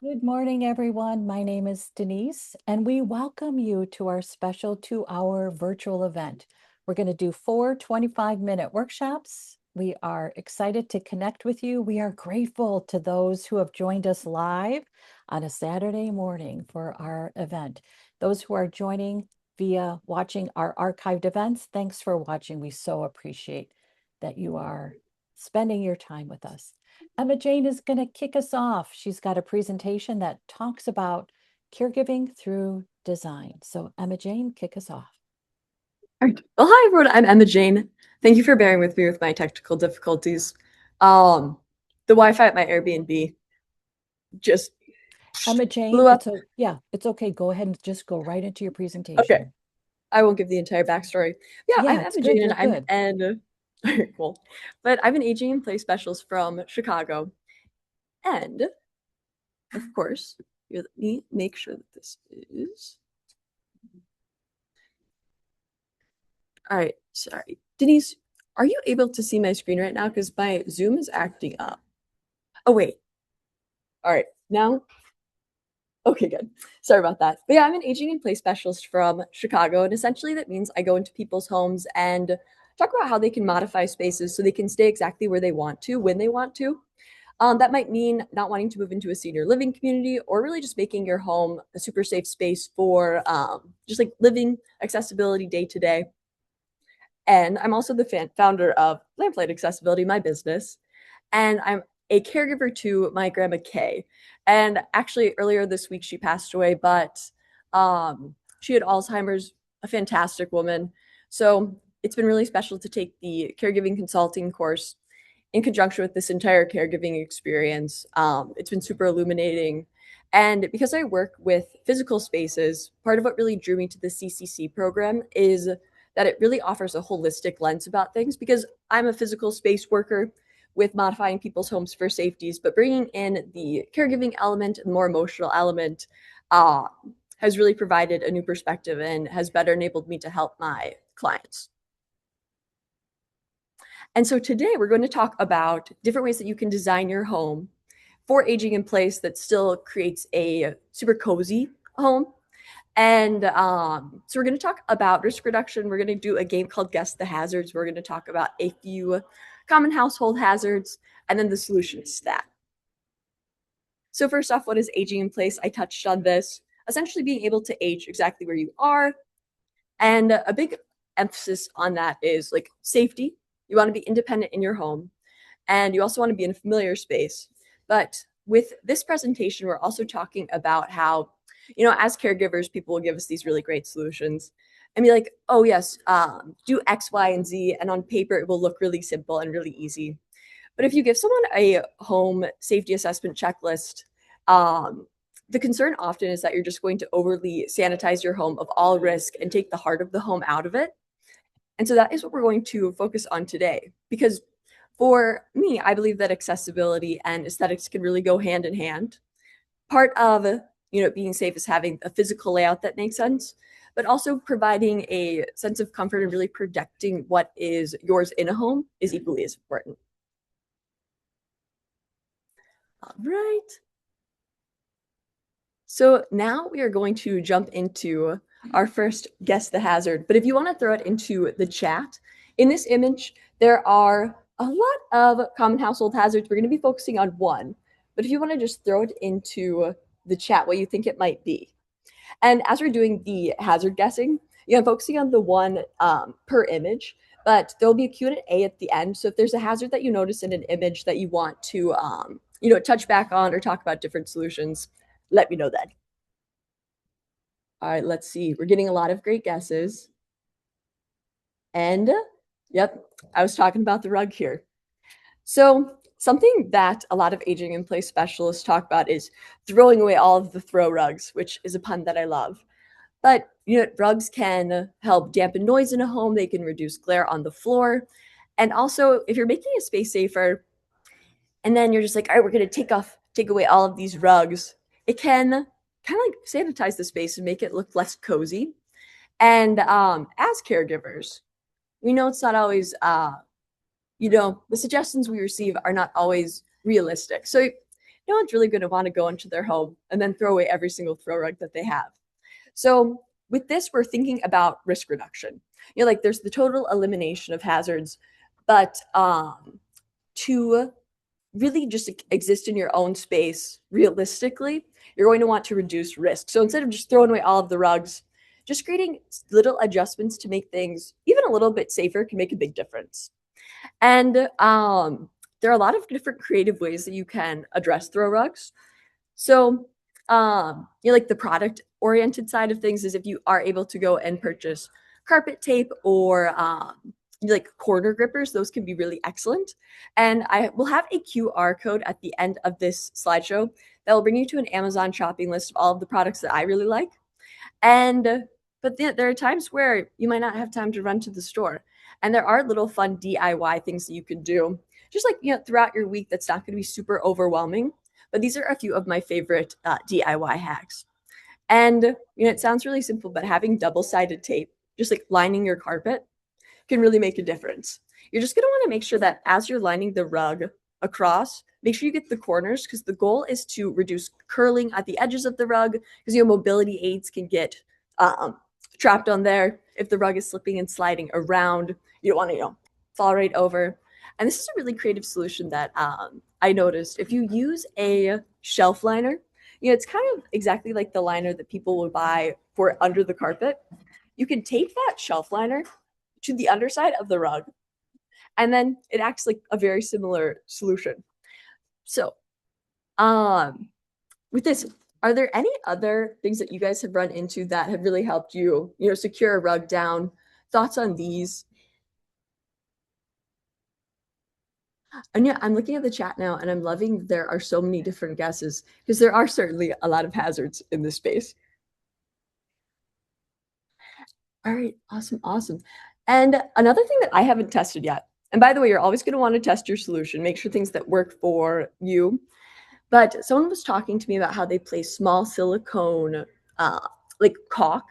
Good morning, everyone. My name is Denise, and we welcome you to our special 2-hour virtual event. We're going to do 4 25-minute workshops. We are excited to connect with you. We are grateful to those who have joined us live on a Saturday morning for our event. Those who are joining via watching our archived events, thanks for watching. We so appreciate that you are spending your time with us. Emma Jane is going to kick us off. She's got a presentation that talks about caregiving through design. So Emma Jane, kick us off. All right. Well, hi everyone. I'm Emma Jane. Thank you for bearing with me with my technical difficulties. The Wi-Fi at my Airbnb just Emma Jane, blew up. it's okay. Go ahead and just go right into your Okay, presentation. I won't give the entire backstory. Yeah, Yeah, I'm it's Emma good. Jane, and You're good. cool. But I'm an aging in place specialist from Chicago, and of course, let me make sure that this is all right. Sorry, Denise, are you able to see my screen right now? Because my Zoom is acting up. Oh wait. All right, now. Okay, good. Sorry about that. But yeah, I'm an aging in place specialist from Chicago. And essentially, that means I go into people's homes and talk about how they can modify spaces so they can stay exactly where they want to, when they want to. That might mean not wanting to move into a senior living community or really just making your home a super safe space for just like living accessibility day to day. And I'm also the founder of Lamplight Accessibility, my business. And I'm a caregiver to my grandma Kay. And actually, earlier this week, she passed away, but she had Alzheimer's, a fantastic woman. So it's been really special to take the caregiving consulting course in conjunction with this entire caregiving experience. It's been super illuminating. And because I work with physical spaces, part of what really drew me to the CCC program is that it really offers a holistic lens about things because I'm a physical space worker with modifying people's homes for safeties, but bringing in the caregiving element and more emotional element uh, has really provided a new perspective and has better enabled me to help my clients. And so today we're going to talk about different ways that you can design your home for aging in place that still creates a super cozy home. And so we're going to talk about risk reduction. We're going to do a game called Guess the Hazards. We're going to talk about a few common household hazards and then the solutions to that. So first off, what is aging in place? I touched on this. Essentially being able to age exactly where you are. And a big emphasis on that is like safety. You want to be independent in your home and you also want to be in a familiar space. But with this presentation, we're also talking about how, as caregivers, people will give us these really great solutions and be like, oh, yes, do X, Y, and Z. And on paper, it will look really simple and really easy. But if you give someone a home safety assessment checklist, um, the concern often is that you're just going to overly sanitize your home of all risk and take the heart of the home out of it. And so that is what we're going to focus on today. Because for me, I believe that accessibility and aesthetics can really go hand in hand. Part of being safe is having a physical layout that makes sense, but also providing a sense of comfort and really protecting what is yours in a home is equally as important. All right. So now we are going to jump into our first guess the hazard. But if you want to throw it into the chat, in this image, there are a lot of common household hazards. We're going to be focusing on one. But if you want to just throw it into the chat, what you think it might be. And as we're doing the hazard guessing, I'm focusing on the one per image, but there'll be a Q&A at the end. So if there's a hazard that you notice in an image that you want to, touch back on or talk about different solutions, let me know then. All right, let's see. We're getting a lot of great guesses. And yep, I was talking about the rug here. So something that a lot of aging in place specialists talk about is throwing away all of the throw rugs, which is a pun that I love. But rugs can help dampen noise in a home. They can reduce glare on the floor. And also, if you're making a space safer, and then you're just like, all right, we're going to take away all of these rugs, it can kind of like sanitize the space and make it look less cozy. And as caregivers, we know it's not always, the suggestions we receive are not always realistic. So no one's really going to want to go into their home and then throw away every single throw rug that they have. So with this, we're thinking about risk reduction. Like there's the total elimination of hazards, but to really just exist in your own space realistically, you're going to want to reduce risk. So instead of just throwing away all of the rugs, just creating little adjustments to make things even a little bit safer can make a big difference. And there are a lot of different creative ways that you can address throw rugs. So, like the product oriented side of things is if you are able to go and purchase carpet tape or like corner grippers, those can be really excellent. And I will have a QR code at the end of this slideshow that will bring you to an Amazon shopping list of all of the products that I really like. And but there are times where you might not have time to run to the store, and there are little fun DIY things that you can do, just like throughout your week. That's not going to be super overwhelming. But these are a few of my favorite DIY hacks. And it sounds really simple, but having double-sided tape, just like lining your carpet, can really make a difference. You're just going to want to make sure that as you're lining the rug across, make sure you get the corners because the goal is to reduce curling at the edges of the rug because mobility aids can get trapped on there. If the rug is slipping and sliding around, you don't want to fall right over. And this is a really creative solution that I noticed. If you use a shelf liner, it's kind of exactly like the liner that people would buy for under the carpet. You can tape that shelf liner to the underside of the rug, and then it acts like a very similar solution. So, with this, are there any other things that you guys have run into that have really helped you, secure a rug down? Thoughts on these? And yeah, I'm looking at the chat now and I'm loving there are so many different guesses because there are certainly a lot of hazards in this space. All right, awesome, awesome. And another thing that I haven't tested yet, and by the way, you're always going to want to test your solution, make sure things that work for you. But someone was talking to me about how they place small silicone, like caulk,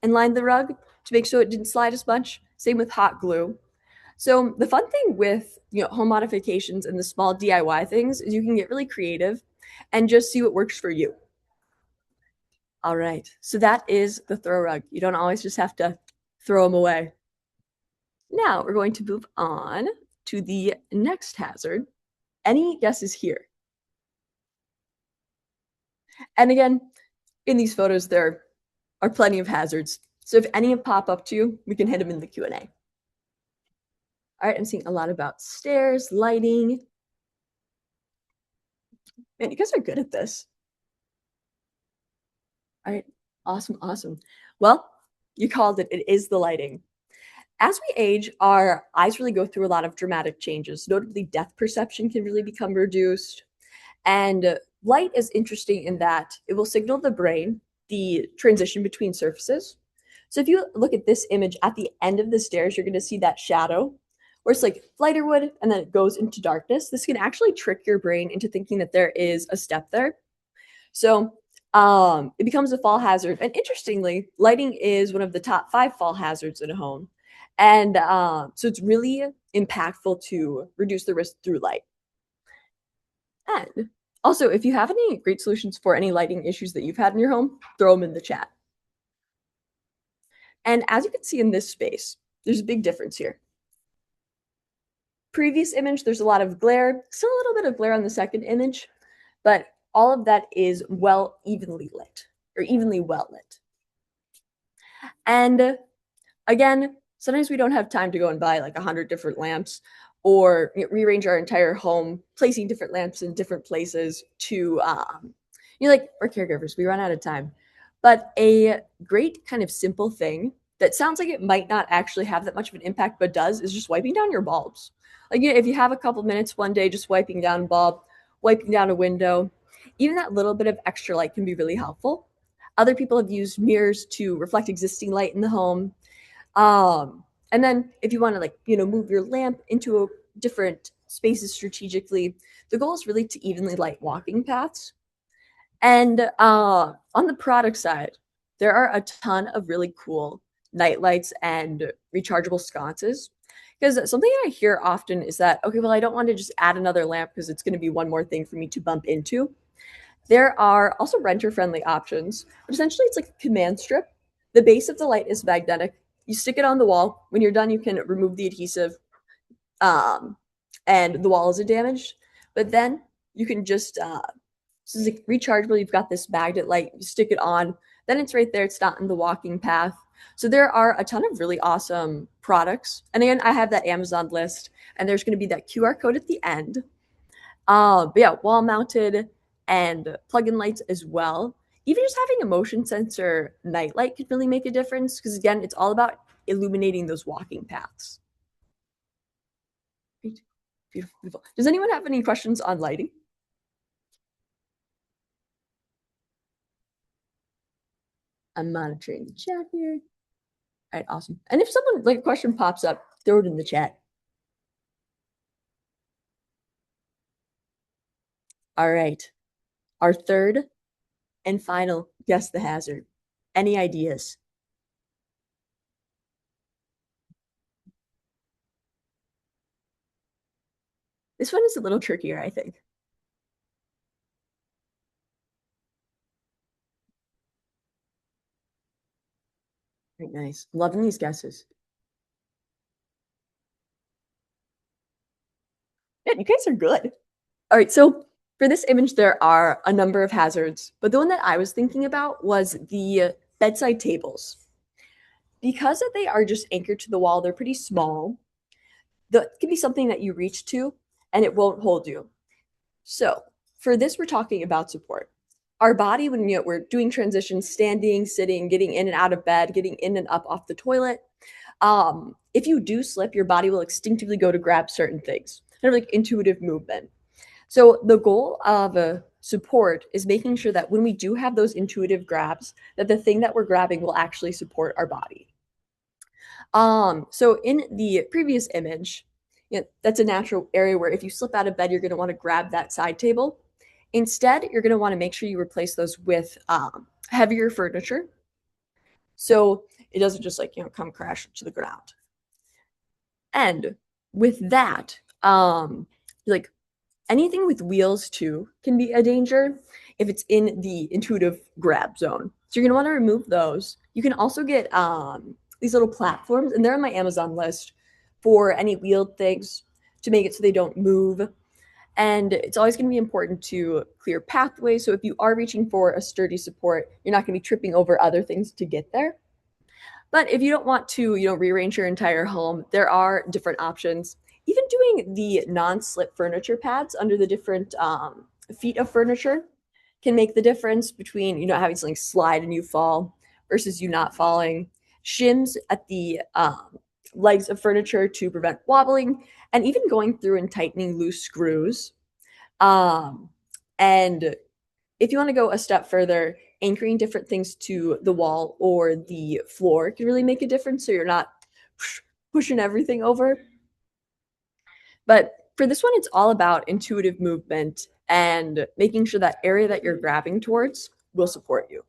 and lined the rug to make sure it didn't slide as much. Same with hot glue. So the fun thing with home modifications and the small DIY things is you can get really creative and just see what works for you. All right, so that is the throw rug. You don't always just have to throw them away. Now we're going to move on to the next hazard. Any guesses here? And again, in these photos, there are plenty of hazards. So if any pop up to you, we can hit them in the Q&A. All right, I'm seeing a lot about stairs, lighting. Man, you guys are good at this. All right, awesome, awesome. Well, you called it. It is the lighting. As we age, our eyes really go through a lot of dramatic changes. Notably, depth perception can really become reduced. And light is interesting in that it will signal the brain the transition between surfaces. So if you look at this image at the end of the stairs, you're going to see that shadow where it's like lighter wood and then it goes into darkness. This can actually trick your brain into thinking that there is a step there. So it becomes a fall hazard. And interestingly, lighting is one of the top 5 fall hazards in a home. And so it's really impactful to reduce the risk through light. And also, if you have any great solutions for any lighting issues that you've had in your home, throw them in the chat. And as you can see in this space, there's a big difference here. Previous image, there's a lot of glare, still a little bit of glare on the second image, but all of that is evenly lit or evenly well lit. And again, sometimes we don't have time to go and buy like 100 different lamps or rearrange our entire home, placing different lamps in different places to, like our caregivers, we run out of time. But a great kind of simple thing that sounds like it might not actually have that much of an impact, but does, is just wiping down your bulbs. Like if you have a couple minutes one day, just wiping down a bulb, wiping down a window, even that little bit of extra light can be really helpful. Other people have used mirrors to reflect existing light in the home. And then if you want to move your lamp into different spaces strategically, the goal is really to evenly light walking paths. And on the product side, there are a ton of really cool night lights and rechargeable sconces. Because something I hear often is that, okay, well, I don't want to just add another lamp because it's going to be one more thing for me to bump into. There are also renter-friendly options, but essentially it's like a command strip. The base of the light is magnetic. You stick it on the wall. When you're done, you can remove the adhesive, um, and the wall isn't damaged. But then you can just so it's like rechargeable. You've got this magnet light. You stick it on. Then it's right there. It's not in the walking path. So there are a ton of really awesome products. And again, I have that Amazon list, and there's going to be that QR code at the end. But yeah, wall mounted and plug-in lights as well. Even just having a motion sensor nightlight could really make a difference because again, it's all about illuminating those walking paths. Great. Beautiful, beautiful. Does anyone have any questions on lighting? I'm monitoring the chat here. All right, awesome. And if someone like a question pops up, throw it in the chat. All right. Our third and final guess the hazard. Any ideas? This one is a little trickier, I think. Very nice. Loving these guesses. Yeah, you guys are good. All right, so for this image, there are a number of hazards, but the one that I was thinking about was the bedside tables. Because that they are just anchored to the wall, they're pretty small. That can be something that you reach to and it won't hold you. So for this, we're talking about support. Our body, when we're doing transitions, standing, sitting, getting in and out of bed, getting in and up off the toilet, if you do slip, your body will instinctively go to grab certain things, kind of like intuitive movement. So the goal of a support is making sure that when we do have those intuitive grabs, that the thing that we're grabbing will actually support our body. So in the previous image, that's a natural area where if you slip out of bed, you're going to want to grab that side table. Instead, you're going to want to make sure you replace those with heavier furniture, so it doesn't just like come crash to the ground. And with that, like anything with wheels too can be a danger if it's in the intuitive grab zone. So you're gonna want to remove those. You can also get these little platforms, and they're on my Amazon list for any wheeled things to make it so they don't move. And it's always going to be important to clear pathways. So if you are reaching for a sturdy support, you're not going to be tripping over other things to get there. But if you don't want to, rearrange your entire home, there are different options. Even doing the non-slip furniture pads under the different feet of furniture can make the difference between, having something slide and you fall versus you not falling. Shims at the legs of furniture to prevent wobbling, and even going through and tightening loose screws. And if you want to go a step further, anchoring different things to the wall or the floor can really make a difference so you're not pushing everything over. But for this one, it's all about intuitive movement and making sure that area that you're grabbing towards will support you.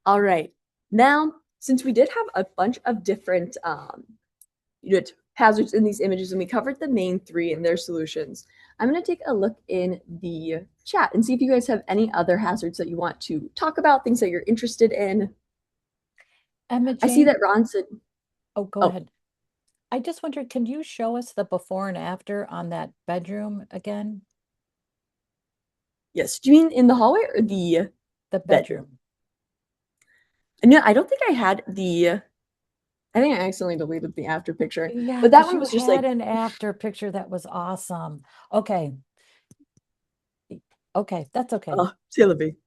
All right. Now, since we did have a bunch of different hazards in these images and we covered the main three and their solutions, I'm going to take a look in the chat and see if you guys have any other hazards that you want to talk about, things that you're interested in. Emma I see Jane, that Ron said, go ahead. I just wondered, can you show us the before and after on that bedroom again? yes. Do you mean in the hallway or the The bedroom? bedroom. No, I don't think I had I think I accidentally deleted the after picture, Yeah, but that because one you was just like, had an after picture that was awesome. Okay. Okay, that's okay. oh, Sylvie.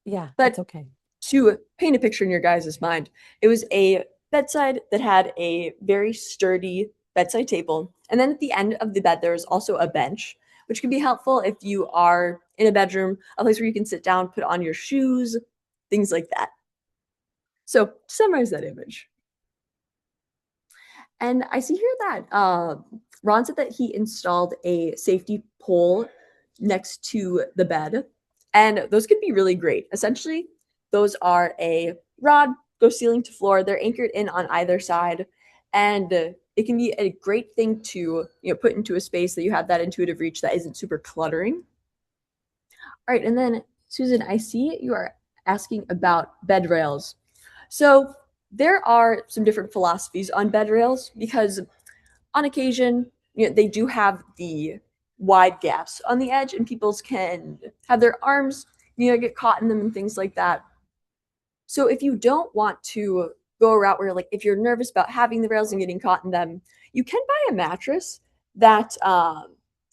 Yeah, it's But okay. to paint a picture in your guys' mind, it was a bedside that had a very sturdy bedside table. And then at the end of the bed, there was also a bench, which can be helpful if you are in a bedroom, a place where you can sit down, put on your shoes, things like that. So, to summarize that image. And I see here that Ron said that he installed a safety pole next to the bed. And those could be really great. Essentially, those are a rod go ceiling to floor. They're anchored in on either side, and it can be a great thing to put into a space that you have that intuitive reach that isn't super cluttering. All right, and then Susan, I see you are asking about bed rails. So there are some different philosophies on bed rails because on occasion, they do have the wide gaps on the edge, and people can have their arms, get caught in them and things like that. So if you don't want to go a route where, like, if you're nervous about having the rails and getting caught in them, you can buy a mattress that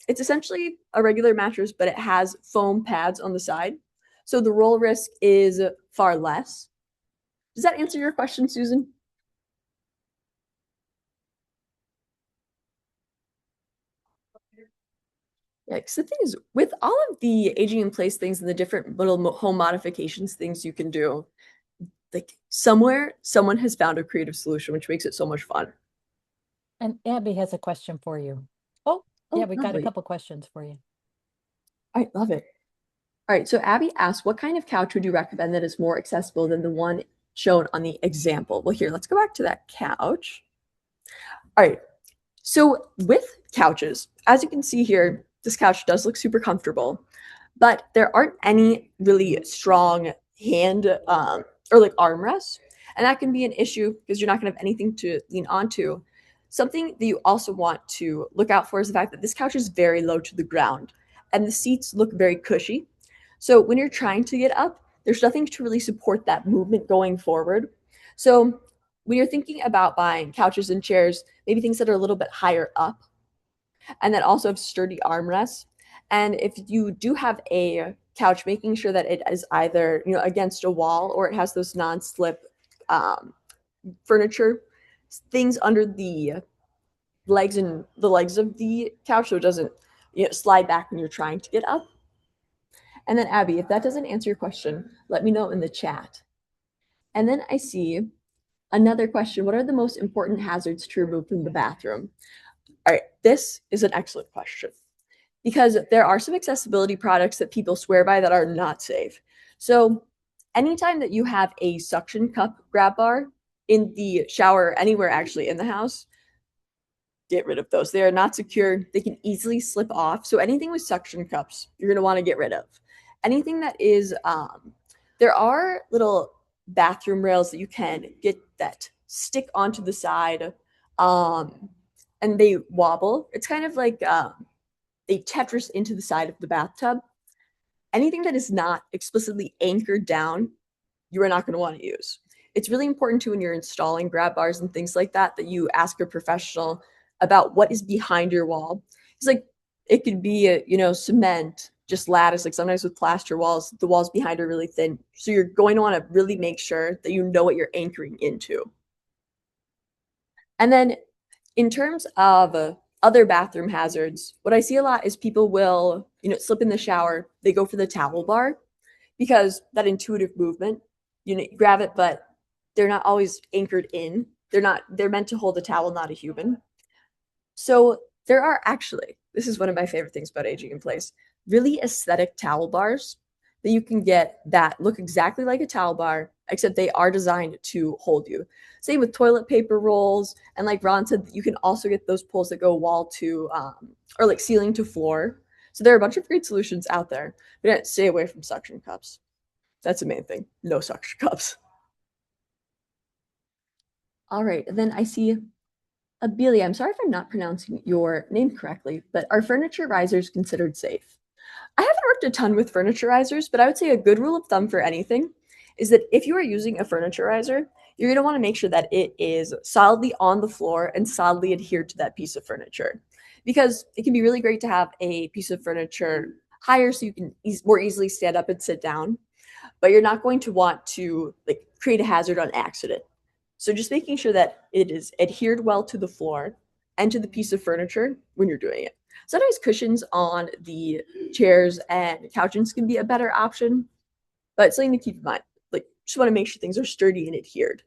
it's essentially a regular mattress, but it has foam pads on the side. So the roll risk is far less. Does that answer your question, Susan? Yeah, because the thing is, with all of the aging in place things and the different little home modifications things you can do, like somewhere someone has found a creative solution, which makes it so much fun. And Abby has a question for you. Oh, yeah, Oh, we got a lovely. couple questions for you. I love it. All right, so Abby asked, what kind of couch would you recommend that is more accessible than the one shown on the example? Well, here, let's go back to that couch. All right, so with couches, as you can see here, this couch does look super comfortable, but there aren't any really strong hand or like armrests. And that can be an issue because you're not going to have anything to lean onto. Something that you also want to look out for is the fact that this couch is very low to the ground and the seats look very cushy. So when you're trying to get up, there's nothing to really support that movement going forward. So when you're thinking about buying couches and chairs, maybe things that are a little bit higher up and that also have sturdy armrests. And if you do have a couch, making sure that it is either against a wall or it has those non-slip um, furniture things under the legs of the couch, so it doesn't slide back when you're trying to get up. And then Abby, if that doesn't answer your question, let me know in the chat. And then I see another question: what are the most important hazards to remove from the bathroom? All right, this is an excellent question because there are some accessibility products that people swear by that are not safe. So, anytime that you have a suction cup grab bar in the shower, anywhere actually in the house, get rid of those. They are not secure. They can easily slip off. So, anything with suction cups, you're going to want to get rid of. Anything that is, there are little bathroom rails that you can get that stick onto the side and they wobble. It's kind of like they Tetris into the side of the bathtub. Anything that is not explicitly anchored down, you are not going to want to use. It's really important too when you're installing grab bars and things like that that you ask a professional about what is behind your wall. It's like it could be cement, just lattice. Like sometimes with plaster walls, the walls behind are really thin, so you're going to want to really make sure that you know what you're anchoring into. And then in terms of other bathroom hazards, what I see a lot is people will, slip in the shower, they go for the towel bar because that intuitive movement, grab it, but they're not always anchored in. They're meant to hold a towel, not a human. So there are actually, this is one of my favorite things about aging in place, really aesthetic towel bars that you can get that look exactly like a towel bar, except they are designed to hold you. Same with toilet paper rolls. And like Ron said, you can also get those pulls that go wall to or like ceiling to floor. So there are a bunch of great solutions out there. But stay away from suction cups. That's the main thing. No suction cups. All right. And then I see Abelia. I'm sorry if I'm not pronouncing your name correctly, but are furniture risers considered safe? I haven't worked a ton with furniture risers, but I would say a good rule of thumb for anything is that if you are using a furniture riser, you're going to want to make sure that it is solidly on the floor and solidly adhered to that piece of furniture. Because it can be really great to have a piece of furniture higher so you can more easily stand up and sit down, but you're not going to want to like create a hazard on accident. So just making sure that it is adhered well to the floor and to the piece of furniture when you're doing it. Sometimes cushions on the chairs and couches can be a better option, but it's something to keep in mind. Like, just want to make sure things are sturdy and adhered.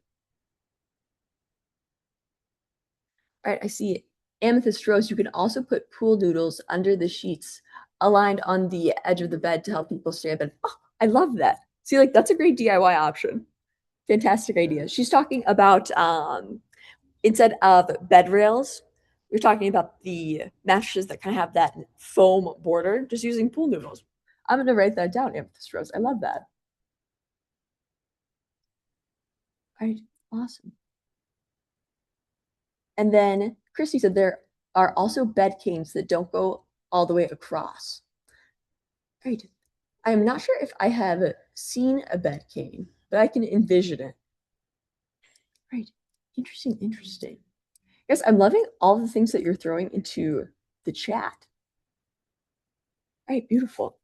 All right, I see Amethyst Rose. You can also put pool noodles under the sheets aligned on the edge of the bed to help people stay up. And oh, I love that. See, like that's a great DIY option. Fantastic idea. She's talking about instead of bed rails, we're talking about the mattresses that kind of have that foam border, just using pool noodles. I'm gonna write that down, Amethyst Rose. I love that. All right, awesome. And then Christy said there are also bed canes that don't go all the way across. Right. I am not sure if I have seen a bed cane, but I can envision it. Right. Interesting, interesting. Yes, I'm loving all the things that you're throwing into the chat. All right, beautiful.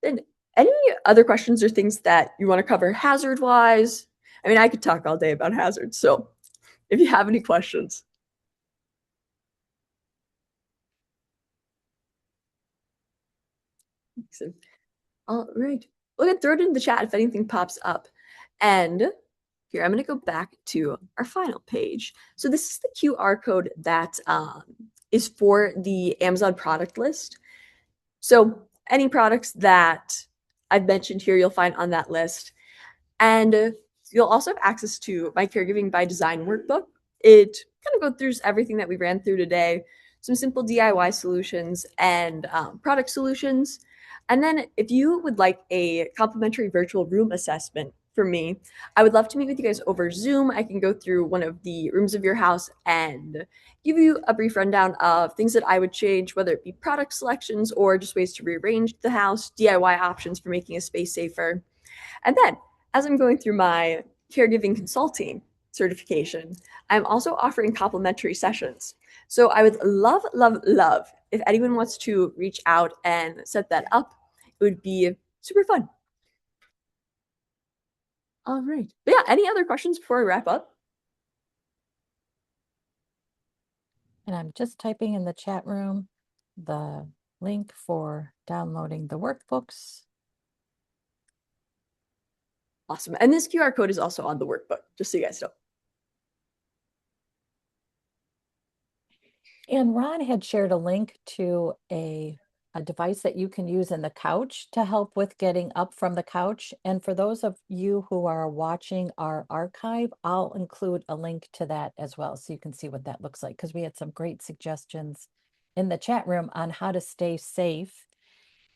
Then any other questions or things that you want to cover hazard wise? I mean, I could talk all day about hazards, so if you have any questions. Excellent. All right. Well, then throw it in the chat if anything pops up. And here, I'm going to go back to our final page. So this is the QR code that is for the Amazon product list. So any products that I've mentioned here, you'll find on that list. And you'll also have access to my Caregiving by Design workbook. It kind of goes through everything that we ran through today, some simple DIY solutions and product solutions. And then if you would like a complimentary virtual room assessment from me, I would love to meet with you guys over Zoom. I can go through one of the rooms of your house and give you a brief rundown of things that I would change, whether it be product selections or just ways to rearrange the house, DIY options for making a space safer. And then, as I'm going through my caregiving consulting certification, I'm also offering complimentary sessions. So I would love, love, love if anyone wants to reach out and set that up. It would be super fun. All right. But yeah, any other questions before we wrap up? And I'm just typing in the chat room the link for downloading the workbooks. Awesome. And this QR code is also on the workbook, just so you guys know. And Ron had shared a link to a device that you can use in the couch to help with getting up from the couch. And for those of you who are watching our archive, I'll include a link to that as well, so you can see what that looks like, because we had some great suggestions in the chat room on how to stay safe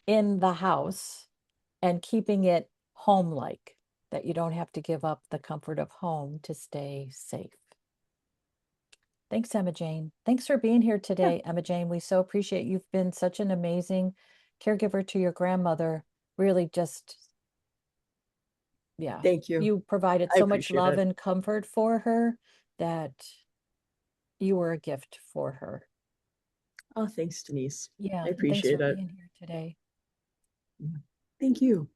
in the house and keeping it home-like, that you don't have to give up the comfort of home to stay safe. Thanks, Emma Jane. Thanks for being here Yeah. today, Emma Jane. We so appreciate you've been such an amazing caregiver to your grandmother. Really just, yeah, Thank you. you provided I so much appreciate love it. and comfort for her that you were a gift for her. Oh, thanks, Denise. Yeah, I and thanks for appreciate it. being here today. Thank you.